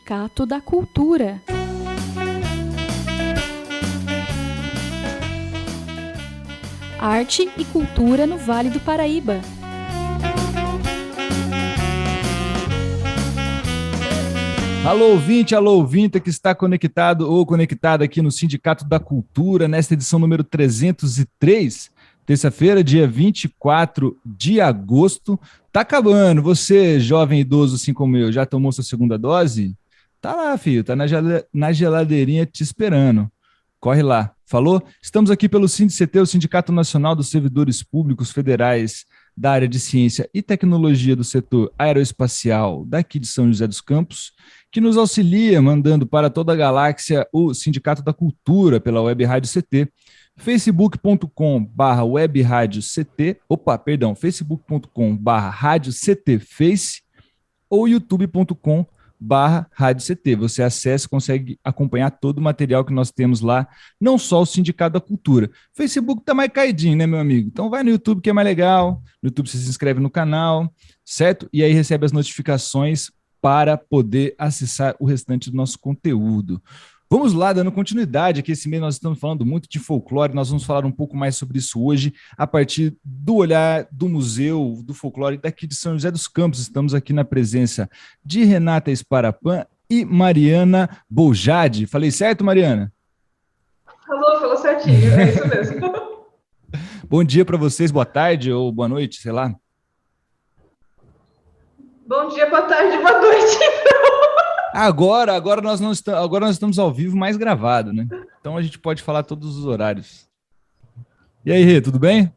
Sindicato da Cultura. Arte e cultura no Vale do Paraíba. Alô ouvinte que está conectado ou conectada aqui no Sindicato da Cultura, nesta edição número 303, terça-feira, dia 24 de agosto. Tá acabando, você, jovem idoso assim como eu, já tomou sua segunda dose? Tá lá, filho, tá na geladeirinha te esperando. Corre lá, falou? Estamos aqui pelo SINDCT, o Sindicato Nacional dos Servidores Públicos Federais da área de Ciência e Tecnologia do setor aeroespacial daqui de São José dos Campos, que nos auxilia mandando para toda a galáxia o Sindicato da Cultura pela Web Rádio CT, facebook.com/webradioct, Rádio CT ou youtube.com/Rádio CT. Você acessa e consegue acompanhar todo o material que nós temos lá, não só o Sindicato da Cultura. Facebook tá mais caidinho, né, meu amigo? Então vai no YouTube que é mais legal. No YouTube você se inscreve no canal, certo? E aí recebe as notificações para poder acessar o restante do nosso conteúdo. Vamos lá, dando continuidade, aqui esse mês nós estamos falando muito de folclore, nós vamos falar um pouco mais sobre isso hoje, a partir do olhar do Museu do Folclore daqui de São José dos Campos. Estamos aqui na presença de Renata Esparapan e Mariana Boljade. Falei certo, Mariana? Falou certinho, é isso mesmo. Bom dia para vocês, boa tarde ou boa noite, sei lá. Bom dia, boa tarde, boa noite. Agora nós estamos ao vivo, mais gravado, né? Então a gente pode falar todos os horários. E aí, Rê, tudo bem?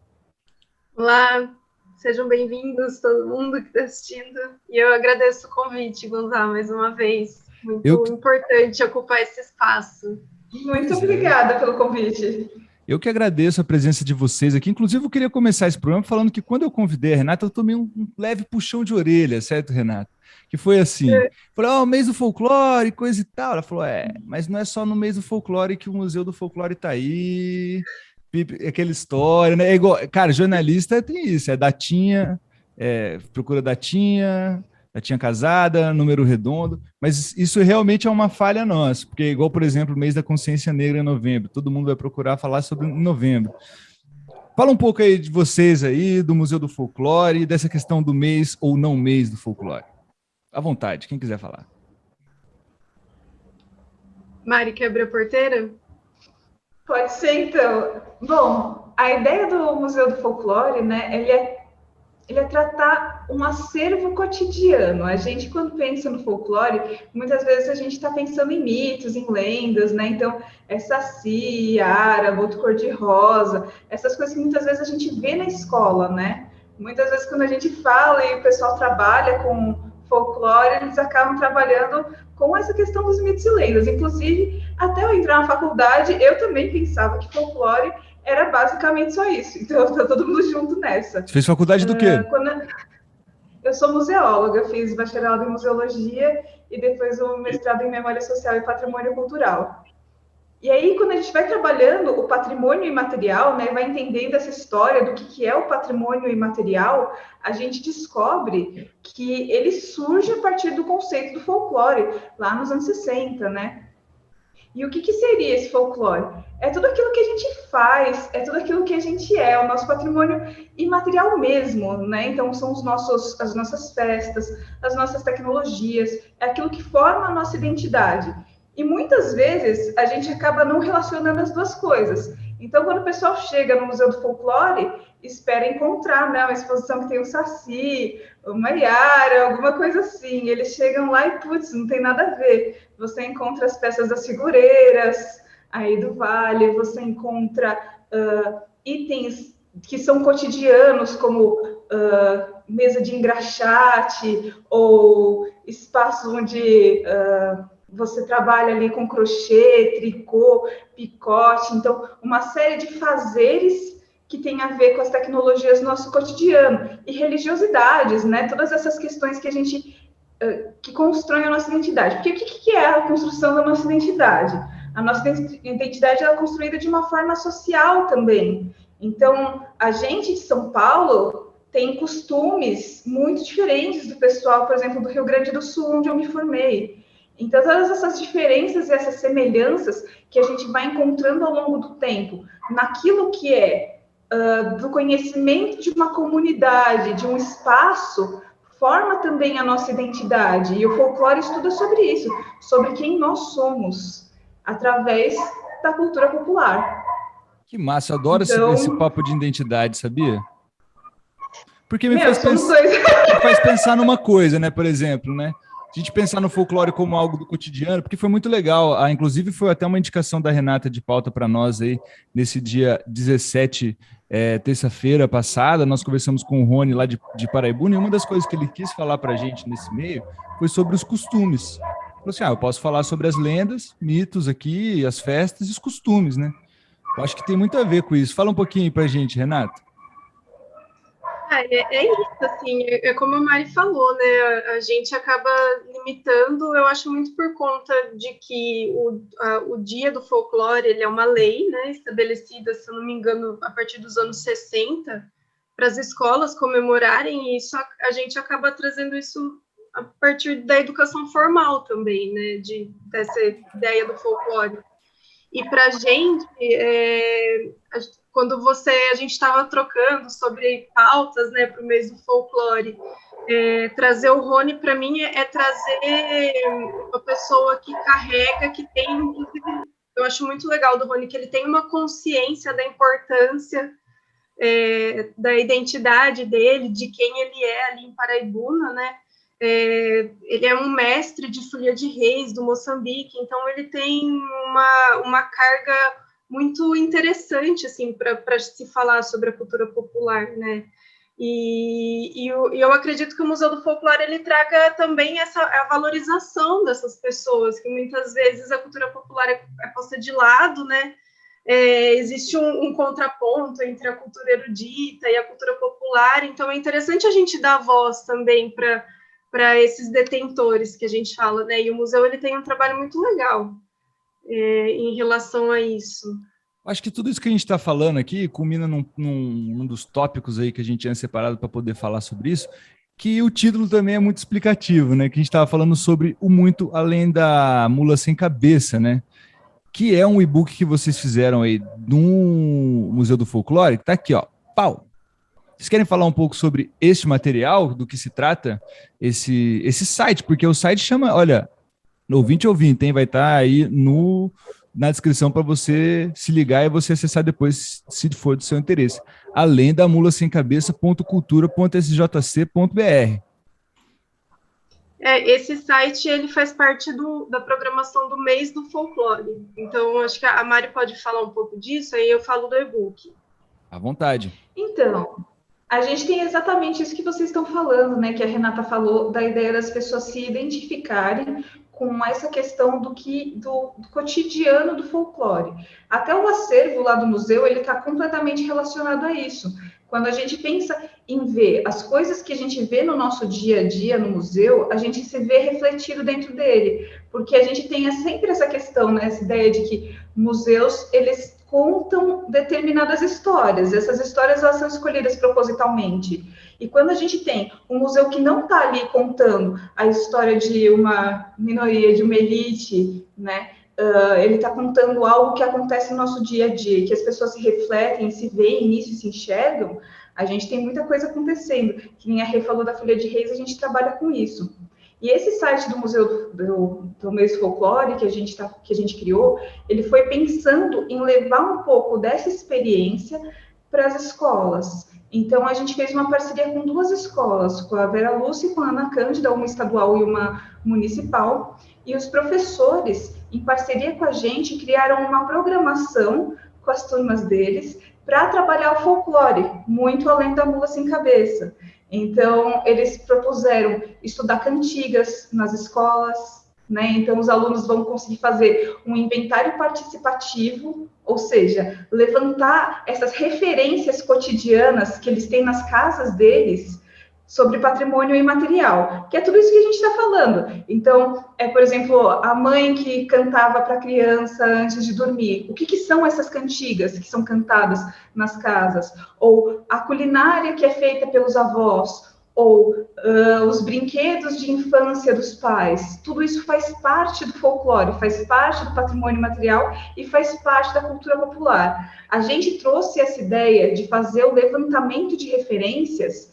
Olá, sejam bem-vindos todo mundo que está assistindo. E eu agradeço o convite, Gonzalo, mais uma vez. Muito importante ocupar esse espaço. Muito obrigada pelo convite. Eu que agradeço a presença de vocês aqui. Inclusive, eu queria começar esse programa falando que quando eu convidei a Renata, eu tomei um leve puxão de orelha, certo, Renata? Que foi assim, falou, mês do folclore, coisa e tal. Ela falou, mas não é só no mês do folclore que o Museu do Folclore tá aí, aquela história, né? É igual, cara, jornalista tem isso, é datinha, procura datinha casada, número redondo, mas isso realmente é uma falha nossa, porque igual, por exemplo, o mês da consciência negra em novembro, todo mundo vai procurar falar sobre novembro. Fala um pouco aí de vocês aí, do Museu do Folclore, dessa questão do mês ou não mês do folclore. À vontade, quem quiser falar. Mari, quer abrir a porteira? Pode ser, então. Bom, a ideia do Museu do Folclore, né, ele é tratar um acervo cotidiano. A gente, quando pensa no folclore, muitas vezes a gente está pensando em mitos, em lendas, né? Então, Saci, Ara, Boto Cor-de-Rosa, essas coisas que muitas vezes a gente vê na escola, né? Muitas vezes quando a gente fala e o pessoal trabalha com folclore, eles acabam trabalhando com essa questão dos mitos e lendas. Inclusive, até eu entrar na faculdade, eu também pensava que folclore era basicamente só isso. Então, tá todo mundo junto nessa. Você fez faculdade do quê? Eu sou museóloga, fiz bacharelado em museologia e depois o mestrado em memória social e patrimônio cultural. E aí, quando a gente vai trabalhando o patrimônio imaterial, né, vai entendendo essa história do que é o patrimônio imaterial, a gente descobre que ele surge a partir do conceito do folclore, lá nos anos 60, né? E o que seria esse folclore? É tudo aquilo que a gente faz, é tudo aquilo que a gente é, o nosso patrimônio imaterial mesmo, né? Então, são as nossas festas, as nossas tecnologias, é aquilo que forma a nossa identidade. E muitas vezes a gente acaba não relacionando as duas coisas. Então, quando o pessoal chega no Museu do Folclore, espera encontrar, né, uma exposição que tem o Saci, uma Yara, alguma coisa assim. Eles chegam lá e, putz, não tem nada a ver. Você encontra as peças das figureiras aí do Vale, você encontra itens que são cotidianos, como mesa de engraxate, ou espaços onde você trabalha ali com crochê, tricô, picote. Então, uma série de fazeres que tem a ver com as tecnologias do nosso cotidiano. E religiosidades, né? Todas essas questões que a gente que constroem a nossa identidade. Porque o que é a construção da nossa identidade? A nossa identidade é construída de uma forma social também. Então, a gente de São Paulo tem costumes muito diferentes do pessoal, por exemplo, do Rio Grande do Sul, onde eu me formei. Então, todas essas diferenças e essas semelhanças que a gente vai encontrando ao longo do tempo, naquilo que é do conhecimento de uma comunidade, de um espaço, forma também a nossa identidade. E o folclore estuda sobre isso, sobre quem nós somos, através da cultura popular. Que massa, eu adoro Então, esse papo de identidade, sabia? Porque me somos dois. faz pensar numa coisa, né? Por exemplo, né? A gente pensar no folclore como algo do cotidiano, porque foi muito legal. Inclusive, foi até uma indicação da Renata de pauta para nós aí, nesse dia 17, terça-feira passada. Nós conversamos com o Rony lá de Paraibuna, e uma das coisas que ele quis falar para a gente nesse meio foi sobre os costumes. Ele falou assim: eu posso falar sobre as lendas, mitos aqui, as festas e os costumes, né? Eu acho que tem muito a ver com isso. Fala um pouquinho para a gente, Renata. É isso, assim, é como a Mari falou, né, a gente acaba limitando, eu acho muito por conta de que o Dia do Folclore, ele é uma lei, né, estabelecida, se eu não me engano, a partir dos anos 60, para as escolas comemorarem, e isso a gente acaba trazendo isso a partir da educação formal também, né, dessa ideia do folclore. E para a gente, quando a gente estava trocando sobre pautas, né, para o mês do folclore, trazer o Rony, para mim, é trazer uma pessoa que carrega, que tem, inclusive, eu acho muito legal do Rony, que ele tem uma consciência da importância da identidade dele, de quem ele é ali em Paraibuna, né? Ele é um mestre de folia de reis do Moçambique, então ele tem uma carga muito interessante assim para se falar sobre a cultura popular, né? E eu acredito que o Museu do Folclore ele traga também a valorização dessas pessoas, que muitas vezes a cultura popular é posta de lado, né? Existe um contraponto entre a cultura erudita e a cultura popular, então é interessante a gente dar voz também para esses detentores que a gente fala, né? E o museu ele tem um trabalho muito legal em relação a isso. Acho que tudo isso que a gente está falando aqui culmina num dos tópicos aí que a gente tinha separado para poder falar sobre isso, que o título também é muito explicativo, né? Que a gente estava falando sobre o Muito Além da Mula Sem Cabeça, né? Que é um e-book que vocês fizeram aí no Museu do Folclore, que está aqui, ó, pau! Vocês querem falar um pouco sobre este material, do que se trata, esse site? Porque o site chama, olha, ouvinte, hein? Vai estar aí na descrição para você se ligar e você acessar depois, se for do seu interesse. Além da mulasemcabeça.cultura.sjc.br. Esse site ele faz parte da programação do mês do folclore. Então, acho que a Mari pode falar um pouco disso, aí eu falo do e-book. À vontade. Então, a gente tem exatamente isso que vocês estão falando, né? Que a Renata falou, da ideia das pessoas se identificarem com essa questão do cotidiano do folclore. Até o acervo lá do museu, ele está completamente relacionado a isso. Quando a gente pensa em ver as coisas que a gente vê no nosso dia a dia no museu, a gente se vê refletido dentro dele, porque a gente tem sempre essa questão, né, essa ideia de que museus, eles contam determinadas histórias, essas histórias elas são escolhidas propositalmente. E quando a gente tem um museu que não está ali contando a história de uma minoria, de uma elite, né, ele está contando algo que acontece no nosso dia a dia, que as pessoas se refletem, se veem nisso e se enxergam, a gente tem muita coisa acontecendo. Que nem a Rê falou da Folha de Reis, a gente trabalha com isso. E esse site do Museu do Mês Folclore que a gente criou, ele foi pensando em levar um pouco dessa experiência para as escolas. Então, a gente fez uma parceria com 2 escolas, com a Vera Lúcia e com a Ana Cândida, uma estadual e uma municipal, e os professores, em parceria com a gente, criaram uma programação com as turmas deles para trabalhar o folclore, muito além da mula sem cabeça. Então, eles propuseram estudar cantigas nas escolas, né? Então, os alunos vão conseguir fazer um inventário participativo, ou seja, levantar essas referências cotidianas que eles têm nas casas deles sobre patrimônio imaterial, que é tudo isso que a gente está falando. Então, por exemplo, a mãe que cantava para a criança antes de dormir. O que são essas cantigas que são cantadas nas casas? Ou a culinária que é feita pelos avós? ou os brinquedos de infância dos pais. Tudo isso faz parte do folclore, faz parte do patrimônio material e faz parte da cultura popular. A gente trouxe essa ideia de fazer o levantamento de referências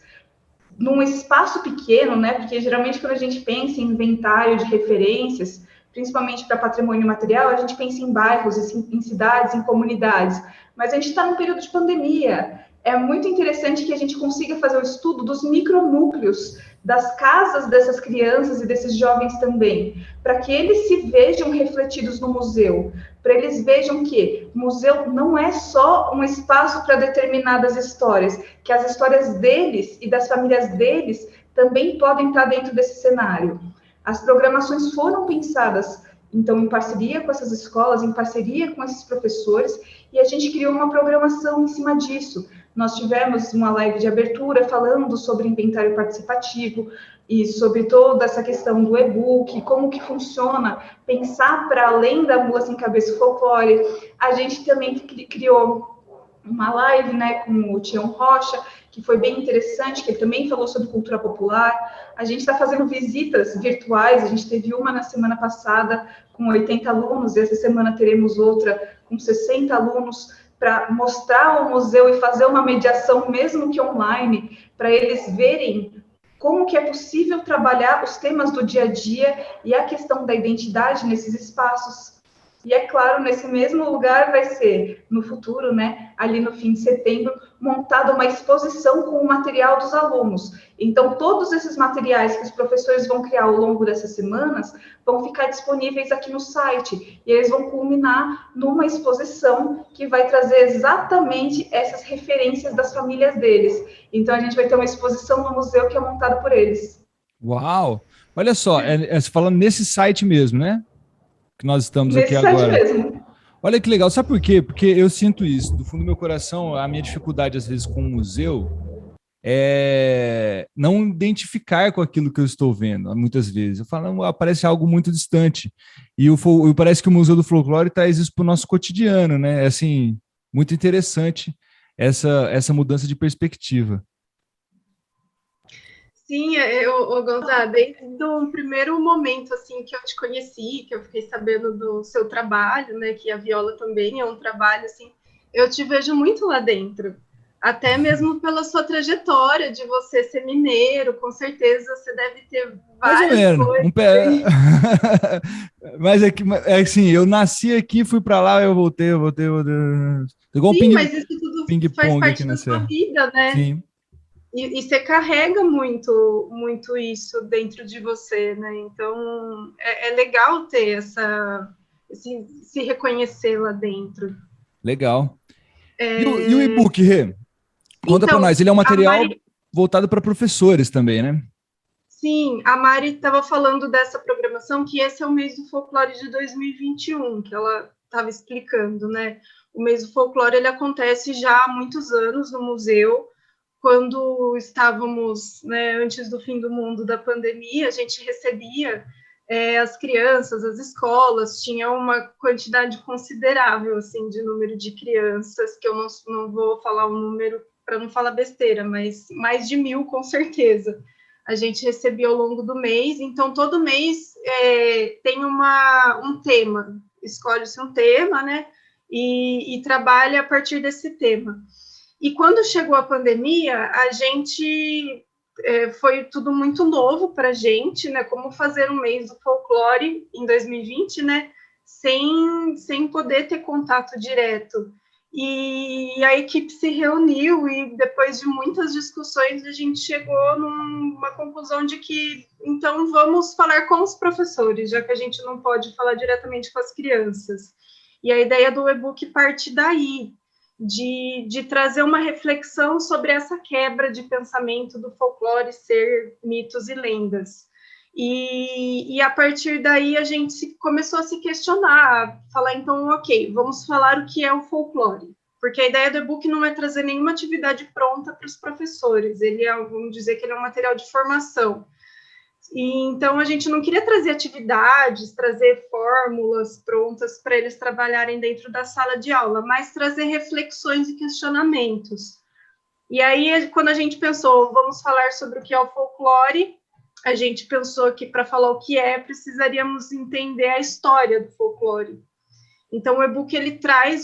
num espaço pequeno, né? Porque geralmente quando a gente pensa em inventário de referências, principalmente para patrimônio material, a gente pensa em bairros, em cidades, em comunidades. Mas a gente está num período de pandemia. É muito interessante que a gente consiga fazer o estudo dos micronúcleos, das casas dessas crianças e desses jovens também, para que eles se vejam refletidos no museu, para eles vejam que o museu não é só um espaço para determinadas histórias, que as histórias deles e das famílias deles também podem estar dentro desse cenário. As programações foram pensadas, então, em parceria com essas escolas, em parceria com esses professores, e a gente criou uma programação em cima disso. Nós tivemos uma live de abertura falando sobre inventário participativo e sobre toda essa questão do e-book, como que funciona, pensar para além da mula sem cabeça o folclore. A gente também criou uma live, né, com o Tião Rocha, que foi bem interessante, que ele também falou sobre cultura popular. A gente está fazendo visitas virtuais, a gente teve uma na semana passada com 80 alunos, e essa semana teremos outra com 60 alunos, para mostrar o museu e fazer uma mediação, mesmo que online, para eles verem como que é possível trabalhar os temas do dia a dia e a questão da identidade nesses espaços. E é claro, nesse mesmo lugar vai ser, no futuro, né, ali no fim de setembro, montada uma exposição com o material dos alunos. Então, todos esses materiais que os professores vão criar ao longo dessas semanas vão ficar disponíveis aqui no site. E eles vão culminar numa exposição que vai trazer exatamente essas referências das famílias deles. Então, a gente vai ter uma exposição no museu que é montada por eles. Uau! Olha só, falando nesse site mesmo, né? Que nós estamos Nesse aqui site agora. mesmo. Olha que legal, sabe por quê? Porque eu sinto isso, do fundo do meu coração, a minha dificuldade às vezes com o museu é não identificar com aquilo que eu estou vendo, muitas vezes. Eu falo, não, parece algo muito distante. E parece que o Museu do Folclore traz isso para o nosso cotidiano, né? É assim, muito interessante essa mudança de perspectiva. Sim, Gonzalo, desde o primeiro momento assim que eu te conheci, que eu fiquei sabendo do seu trabalho, né, que a viola também é um trabalho assim, eu te vejo muito lá dentro, até mesmo pela sua trajetória de você ser mineiro, com certeza você deve ter várias coisas. Mas é assim, eu nasci aqui, fui para lá, eu voltei. Igual sim, mas isso tudo faz parte da sua vida, né? Sim. E você carrega muito isso dentro de você, né? Então, é legal ter se reconhecer lá dentro. Legal. E o e-book, Rê? Conta para nós. Ele é um material voltado para professores também, né? Sim, a Mari estava falando dessa programação, que esse é o mês do folclore de 2021, que ela estava explicando, né? O mês do folclore, ele acontece já há muitos anos no museu. Quando estávamos, né, antes do fim do mundo da pandemia, a gente recebia as crianças, as escolas, tinha uma quantidade considerável, assim, de número de crianças, que eu não vou falar o número para não falar besteira, mas mais de 1.000, com certeza. A gente recebia ao longo do mês, então todo mês tem um tema, escolhe-se um tema, né, e trabalha a partir desse tema. E quando chegou a pandemia, a gente foi tudo muito novo para a gente, né? Como fazer um mês do folclore em 2020, né? Sem poder ter contato direto. E a equipe se reuniu e depois de muitas discussões a gente chegou numa conclusão de que então vamos falar com os professores, já que a gente não pode falar diretamente com as crianças. E a ideia do e-book parte daí. De trazer uma reflexão sobre essa quebra de pensamento do folclore ser mitos e lendas. E a partir daí a gente começou a se questionar, falar então, ok, vamos falar o que é o folclore, porque a ideia do e-book não é trazer nenhuma atividade pronta para os professores, vamos dizer que ele é um material de formação. E, então, a gente não queria trazer atividades, trazer fórmulas prontas para eles trabalharem dentro da sala de aula, mas trazer reflexões e questionamentos. E aí, quando a gente pensou, vamos falar sobre o que é o folclore, a gente pensou que para falar o que é, precisaríamos entender a história do folclore. Então, o e-book ele traz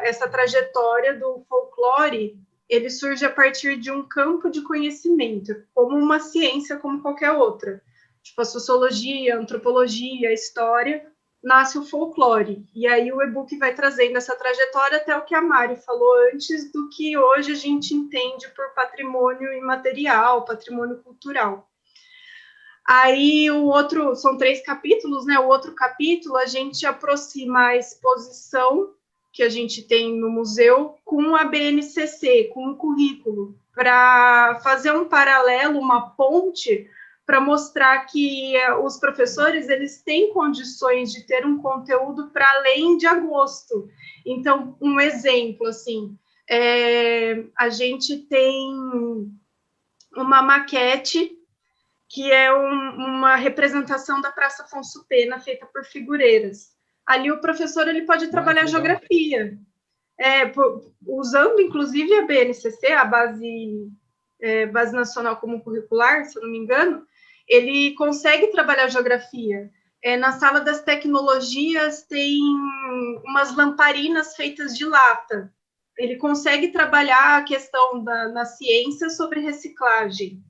essa trajetória do folclore, ele surge a partir de um campo de conhecimento, como uma ciência como qualquer outra. Tipo, a sociologia, a antropologia, a história, nasce o folclore. E aí o e-book vai trazendo essa trajetória até o que a Mari falou antes, do que hoje a gente entende por patrimônio imaterial, patrimônio cultural. Aí são 3 capítulos, né? O outro capítulo a gente aproxima a exposição que a gente tem no museu com a BNCC, com o currículo, para fazer um paralelo, uma ponte, para mostrar que os professores eles têm condições de ter um conteúdo para além de agosto. Então, um exemplo, assim, a gente tem uma maquete que é uma representação da Praça Afonso Pena, feita por figureiras. Ali o professor ele pode trabalhar geografia, usando, inclusive, a BNCC, a Base Nacional Comum Curricular, se eu não me engano, ele consegue trabalhar geografia. Na Sala das Tecnologias tem umas lamparinas feitas de lata. Ele consegue trabalhar a questão na ciência sobre reciclagem.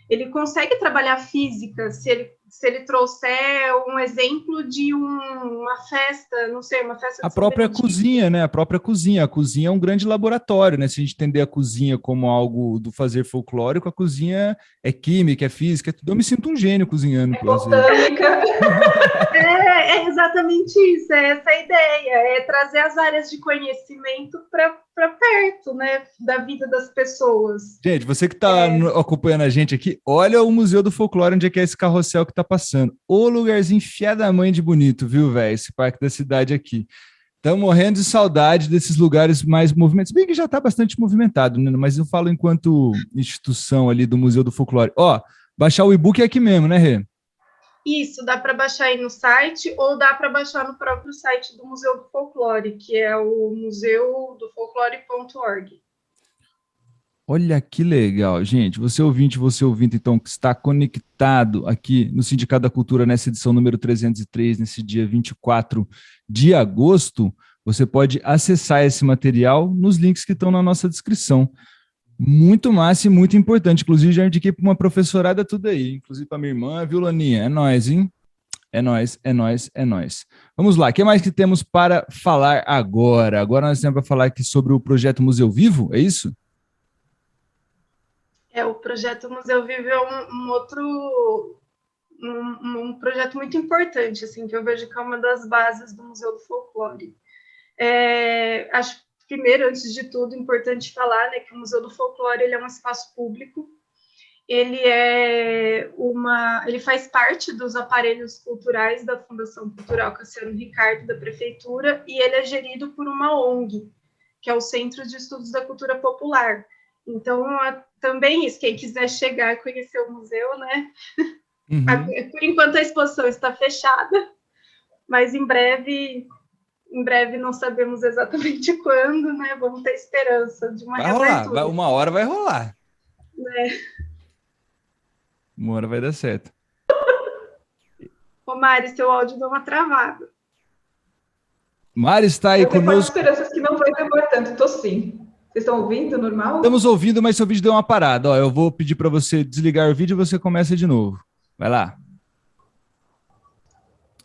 Ele consegue trabalhar física se ele trouxer um exemplo de uma festa, não sei, uma festa... A própria cozinha, né? A própria cozinha. A cozinha é um grande laboratório, né? Se a gente entender a cozinha como algo do fazer folclórico, a cozinha é química, é física, é tudo. Eu me sinto um gênio cozinhando. Botânica. É exatamente isso, é essa a ideia, é trazer as áreas de conhecimento para perto, né, da vida das pessoas. Gente, você que está acompanhando a gente aqui, olha o Museu do Folclore, onde é que é esse carrossel que está passando. O lugarzinho enfiado da mãe de bonito, viu, velho? Esse parque da cidade aqui. Estamos morrendo de saudade desses lugares mais movimentados. Bem que já está bastante movimentado, né? Mas eu falo enquanto instituição ali do Museu do Folclore. Ó, baixar o e-book é aqui mesmo, né, Rê? Isso, dá para baixar aí no site ou dá para baixar no próprio site do Museu do Folclore, que é o museudofolclore.org. Olha que legal, gente. Você ouvinte, então, que está conectado aqui no Sindicato da Cultura, nessa edição número 303, nesse dia 24 de agosto, você pode acessar esse material nos links que estão na nossa descrição. Muito massa e muito importante. Inclusive, já indiquei para uma professorada tudo aí, inclusive para minha irmã, viu, Laninha? É nóis, hein? É nóis, é nóis, é nóis. Vamos lá, o que mais que temos para falar agora? Agora nós temos para falar aqui sobre o projeto Museu Vivo, é isso? O projeto Museu Vivo é um projeto muito importante, assim, que eu vejo que é uma das bases do Museu do Folclore. Acho primeiro, antes de tudo, importante falar, né, que o Museu do Folclore ele é um espaço público, ele faz parte dos aparelhos culturais da Fundação Cultural Cassiano Ricardo, da Prefeitura, e ele é gerido por uma ONG, que é o Centro de Estudos da Cultura Popular. Então, também isso, quem quiser chegar e conhecer o museu, né? Uhum. Por enquanto a exposição está fechada, mas em breve não sabemos exatamente quando, né? Vamos ter esperança de uma reabertura. Uma hora vai rolar. Né? Uma hora vai dar certo. Ô, Mari, seu áudio deu uma travada. Mari está aí conosco. Eu tenho esperanças que não vai demorar tanto, tô sim. Vocês estão ouvindo normal? Estamos ouvindo, mas seu vídeo deu uma parada. Ó, eu vou pedir para você desligar o vídeo e você começa de novo. Vai lá.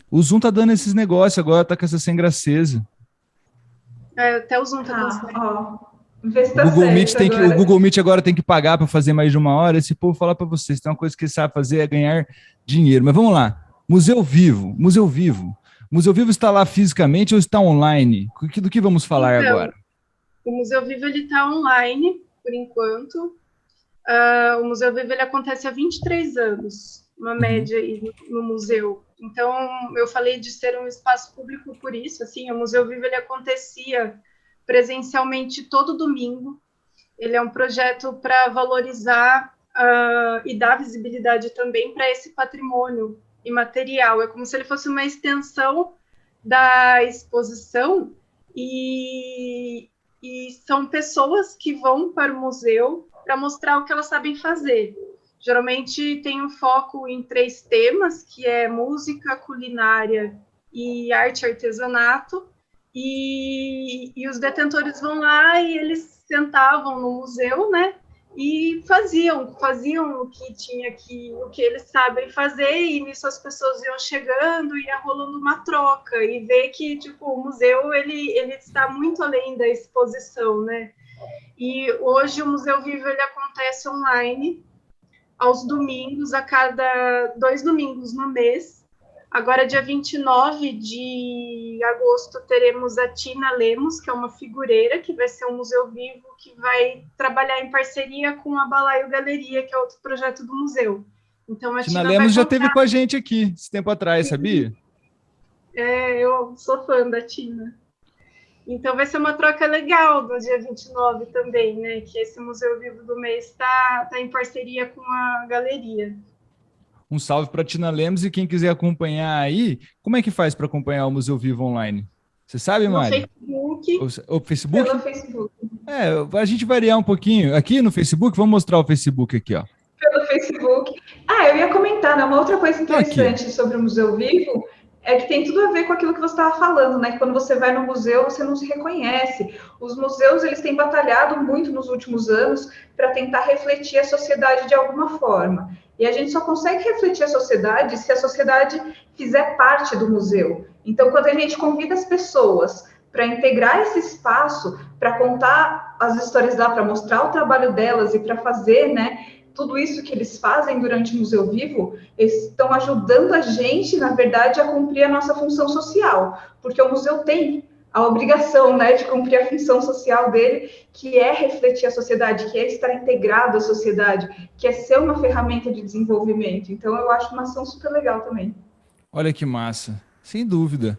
O Zoom tá dando esses negócios agora, tá com essa sem graceza. Até o Zoom tá dando. O Google Meet agora tem que pagar para fazer mais de uma hora. Esse povo fala para vocês, tem uma coisa que ele sabe fazer é ganhar dinheiro. Mas vamos lá. Museu Vivo. Museu Vivo está lá fisicamente ou está online? Do que vamos falar agora? O Museu Vivo está online, por enquanto. O Museu Vivo ele acontece há 23 anos, uma média aí no museu. Então, eu falei de ser um espaço público por isso. Assim, o Museu Vivo ele acontecia presencialmente todo domingo. Ele é um projeto para valorizar e dar visibilidade também para esse patrimônio imaterial. É como se ele fosse uma extensão da exposição e são pessoas que vão para o museu para mostrar o que elas sabem fazer. Geralmente tem um foco em 3 temas, que é música, culinária e arte e artesanato, e os detentores vão lá e eles sentavam no museu, né, e faziam o que eles sabem fazer, e nisso as pessoas iam chegando, ia rolando uma troca, e ver que, tipo, o museu, ele está muito além da exposição, né, e hoje o Museu Vivo, ele acontece online, aos domingos, a cada 2 domingos no mês. Agora, dia 29 de agosto, teremos a Tina Lemos, que é uma figureira, que vai ser um museu vivo, que vai trabalhar em parceria com a Balaio Galeria, que é outro projeto do museu. Então, a Tina Tina Lemos vai já contar... esteve com a gente aqui, esse tempo atrás, sabia? Eu sou fã da Tina. Então, vai ser uma troca legal do dia 29 também, né? Que esse Museu Vivo do mês está em parceria com a galeria. Um salve para Tina Lemos, e quem quiser acompanhar aí, como é que faz para acompanhar o Museu Vivo online? Você sabe, Mari? No Facebook. O Facebook? Pelo Facebook. A gente variar um pouquinho. Aqui no Facebook, vamos mostrar o Facebook aqui, ó. Pelo Facebook. Eu ia comentar, né? Uma outra coisa interessante sobre o Museu Vivo é que tem tudo a ver com aquilo que você estava falando, né? Que quando você vai no museu, você não se reconhece. Os museus, eles têm batalhado muito nos últimos anos para tentar refletir a sociedade de alguma forma. E a gente só consegue refletir a sociedade se a sociedade fizer parte do museu. Então, quando a gente convida as pessoas para integrar esse espaço, para contar as histórias lá, para mostrar o trabalho delas e para fazer, né, tudo isso que eles fazem durante o Museu Vivo, eles estão ajudando a gente, na verdade, a cumprir a nossa função social, porque o museu tem a obrigação, né, de cumprir a função social dele, que é refletir a sociedade, que é estar integrado à sociedade, que é ser uma ferramenta de desenvolvimento. Então, eu acho uma ação super legal também. Olha que massa, sem dúvida.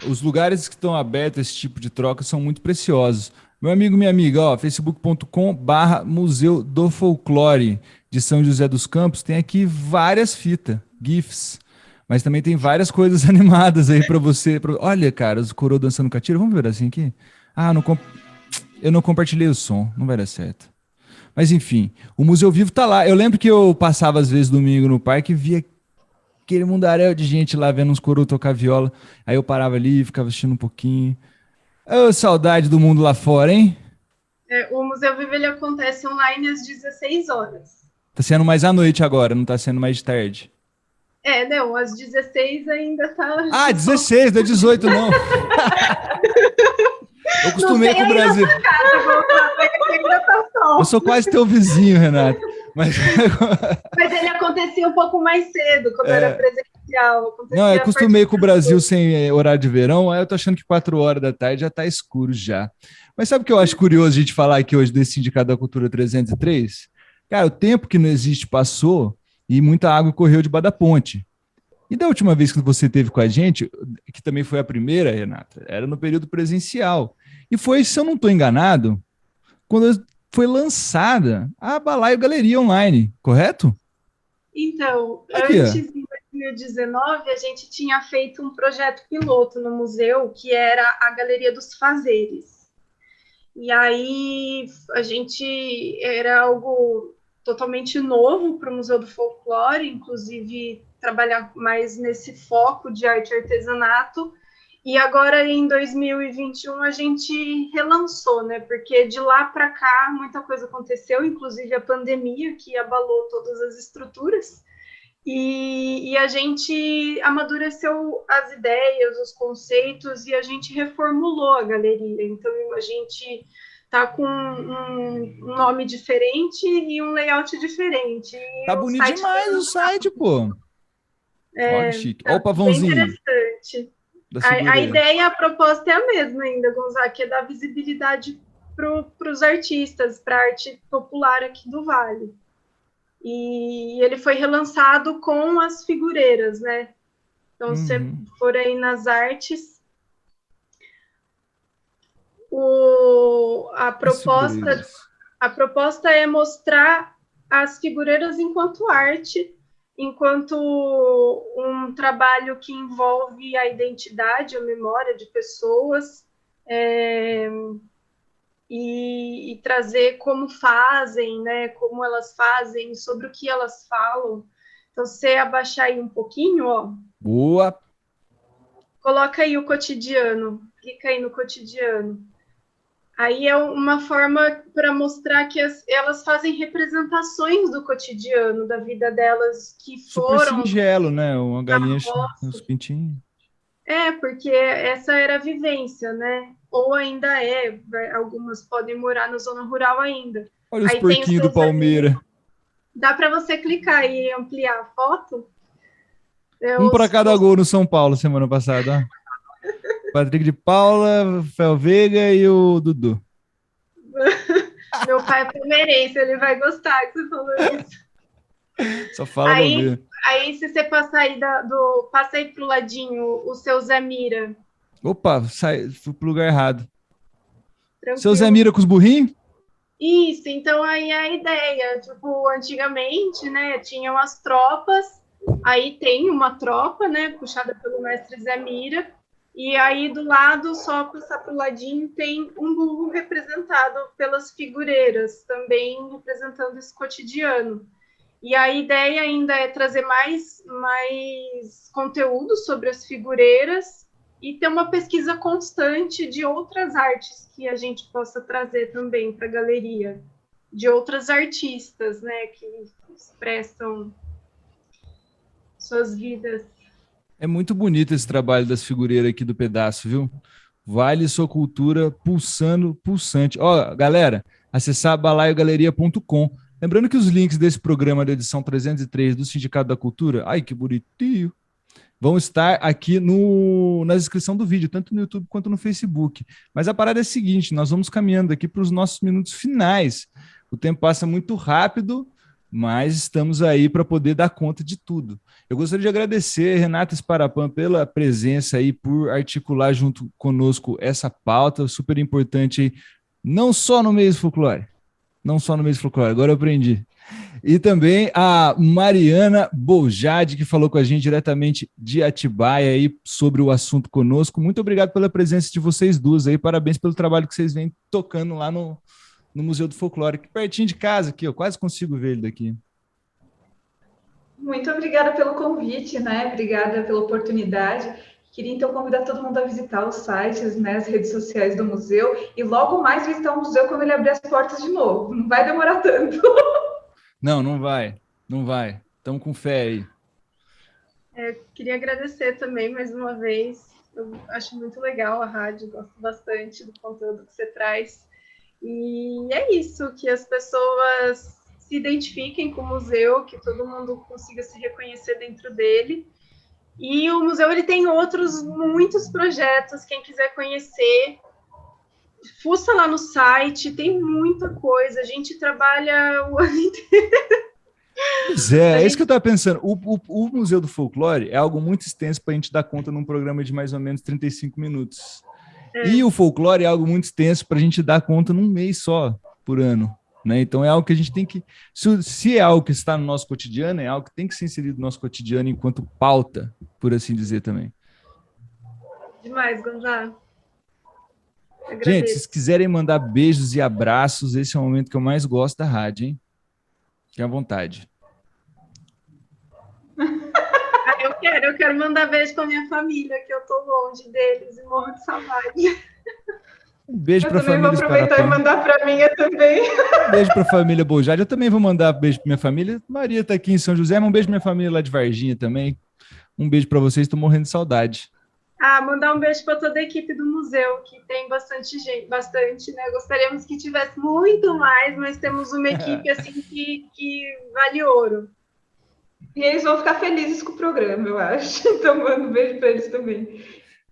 Os lugares que estão abertos a esse tipo de troca são muito preciosos. Meu amigo, minha amiga, ó, facebook.com/Museu do Folclore de São José dos Campos, tem aqui várias fitas, GIFs, mas também tem várias coisas animadas aí para você. Olha, cara, os coroas dançando catira, vamos ver assim aqui? Eu não compartilhei o som, não vai dar certo. Mas enfim, o Museu Vivo tá lá. Eu lembro que eu passava às vezes domingo no parque e via aquele mundaréu de gente lá vendo uns coroas tocar viola. Aí eu parava ali, ficava assistindo um pouquinho. Ô, saudade do mundo lá fora, hein? O Museu Vivo, ele acontece online às 16 horas. Tá sendo mais à noite agora, não tá sendo mais de tarde. Não, às 16 ainda tá... 16, não é 18 não. Eu acostumei com o Brasil. Eu sou quase teu vizinho, Renato. Mas ele acontecia um pouco mais cedo, quando era presencial. Não, eu acostumei com o Brasil sem horário de verão, aí eu tô achando que 4 horas da tarde já tá escuro já. Mas sabe o que eu acho curioso a gente falar aqui hoje desse Sindicato da Cultura 303? Cara, o tempo que não existe passou e muita água correu debaixo da ponte. E da última vez que você esteve com a gente, que também foi a primeira, Renata, era no período presencial. E foi, se eu não estou enganado, quando foi lançada a Balaio Galeria Online, correto? Então, aqui, antes, em 2019, a gente tinha feito um projeto piloto no museu, que era a Galeria dos Fazeres. E aí, era algo totalmente novo para o Museu do Folclore, inclusive trabalhar mais nesse foco de arte e artesanato. E agora, em 2021, a gente relançou, né? Porque de lá para cá, muita coisa aconteceu, inclusive a pandemia, que abalou todas as estruturas. E a gente amadureceu as ideias, os conceitos, e a gente reformulou a galeria. Então, a gente tá com um nome diferente e um layout diferente. E tá bonito demais o site, pô. Olha que chique. Olha o pavãozinho. Bem interessante. A ideia, a proposta é a mesma ainda, Gonzaga, que é dar visibilidade para os artistas, para a arte popular aqui do Vale. E ele foi relançado com as figureiras, né? Então, se for aí nas artes, a proposta é mostrar as figureiras enquanto arte, enquanto um trabalho que envolve a identidade, a memória de pessoas, e trazer como fazem, né? Como elas fazem, sobre o que elas falam. Então, se você abaixar aí um pouquinho, ó. Boa! Coloca aí o cotidiano, clica aí no cotidiano. Aí é uma forma para mostrar que elas fazem representações do cotidiano, da vida delas, que Super foram... singelo, né? Uma galinha com roça. os pintinhos. Porque essa era a vivência, né? Ou ainda é, algumas podem morar na zona rural ainda. Olha os Aí tem porquinhos do Palmeira. Dá para você clicar e ampliar a foto? Um para cada gol no São Paulo semana passada, ó. Patrick de Paula, Fel Veiga e o Dudu. Meu pai é palmeirense, ele vai gostar que você falou isso. Só fala bobeira. Aí, se você passar aí passa aí pro ladinho o seu Zé Mira. Opa, fui pro lugar errado. Tranquilo. Seu Zé Mira com os burrinhos? Isso, então aí é a ideia. Tipo, antigamente, né, tinham as tropas, aí tem uma tropa, né, puxada pelo mestre Zé Mira, e aí do lado, só passar pro ladinho, tem um burro representado pelas figureiras, também representando esse cotidiano. E a ideia ainda é trazer mais conteúdo sobre as figureiras e ter uma pesquisa constante de outras artes que a gente possa trazer também para a galeria, de outras artistas, né, que expressam suas vidas. É muito bonito esse trabalho das figureiras aqui do pedaço, viu? Vale sua cultura pulsando, pulsante. Ó, galera, acessar balaiogaleria.com. Lembrando que os links desse programa da edição 303 do Sindicato da Cultura, ai que bonitinho, vão estar aqui na descrição do vídeo, tanto no YouTube quanto no Facebook. Mas a parada é a seguinte, nós vamos caminhando aqui para os nossos minutos finais. O tempo passa muito rápido, mas estamos aí para poder dar conta de tudo. Eu gostaria de agradecer, Renata Sparapan, pela presença aí, por articular junto conosco essa pauta super importante aí, não só no mês folclore, agora eu aprendi. E também a Mariana Boljade, que falou com a gente diretamente de Atibaia aí sobre o assunto conosco. Muito obrigado pela presença de vocês duas aí, parabéns pelo trabalho que vocês vêm tocando lá no Museu do Folclore, aqui pertinho de casa, aqui, eu quase consigo ver ele daqui. Muito obrigada pelo convite, né? Obrigada pela oportunidade. Queria, então, convidar todo mundo a visitar os sites, né, as redes sociais do museu e logo mais visitar o museu quando ele abrir as portas de novo. Não vai demorar tanto. Não vai. Estamos com fé aí. Queria agradecer também, mais uma vez. Eu acho muito legal a rádio, gosto bastante do conteúdo que você traz. E é isso, que as pessoas se identifiquem com o museu, que todo mundo consiga se reconhecer dentro dele. E o museu ele tem muitos projetos, quem quiser conhecer, fuça lá no site, tem muita coisa, a gente trabalha o ano inteiro. Pois é isso que eu estava pensando. O Museu do Folclore é algo muito extenso para a gente dar conta num programa de mais ou menos 35 minutos. E o folclore é algo muito extenso para a gente dar conta num mês só por ano. Né? Então é algo que a gente tem que... Se é algo que está no nosso cotidiano, é algo que tem que ser inserido no nosso cotidiano enquanto pauta, por assim dizer também. Demais, Gonzalo. Gente, se vocês quiserem mandar beijos e abraços, esse é o momento que eu mais gosto da rádio, hein? Fique à vontade. Eu quero mandar beijo para minha família, que eu tô longe deles e morro de saudade. Um beijo para a família. Eu também vou aproveitar e mandar para minha também. Um beijo para a família Boljade. Eu também vou mandar beijo para minha família. Maria está aqui em São José. Um beijo para minha família lá de Varginha também. Um beijo para vocês. Estou morrendo de saudade. Mandar um beijo para toda a equipe do museu, que tem bastante gente, né? Gostaríamos que tivesse muito mais, mas temos uma equipe assim que vale ouro. E eles vão ficar felizes com o programa, eu acho. Então, mando um beijo para eles também.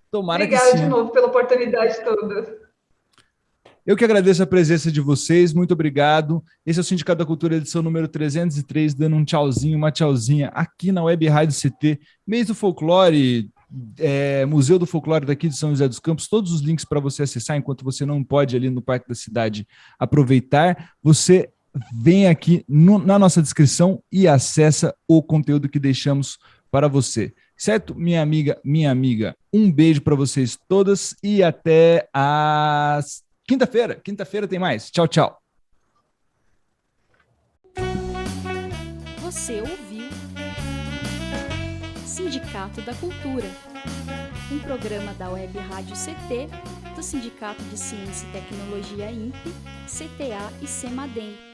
Tomara Obrigada que sim. de novo pela oportunidade toda. Eu que agradeço a presença de vocês, muito obrigado. Esse é o Sindicato da Cultura, edição número 303, dando um tchauzinho, uma tchauzinha aqui na Web Rádio CT. Mês do Folclore, Museu do Folclore daqui de São José dos Campos, todos os links para você acessar, enquanto você não pode ali no Parque da Cidade aproveitar, você vem aqui na nossa descrição e acessa o conteúdo que deixamos para você. Certo, minha amiga, um beijo para vocês todas e até às Quinta-feira tem mais. Tchau, tchau. Você ouviu Sindicato da Cultura, um programa da Web Rádio CT, do Sindicato de Ciência e Tecnologia INPE, CTA e CEMADEM.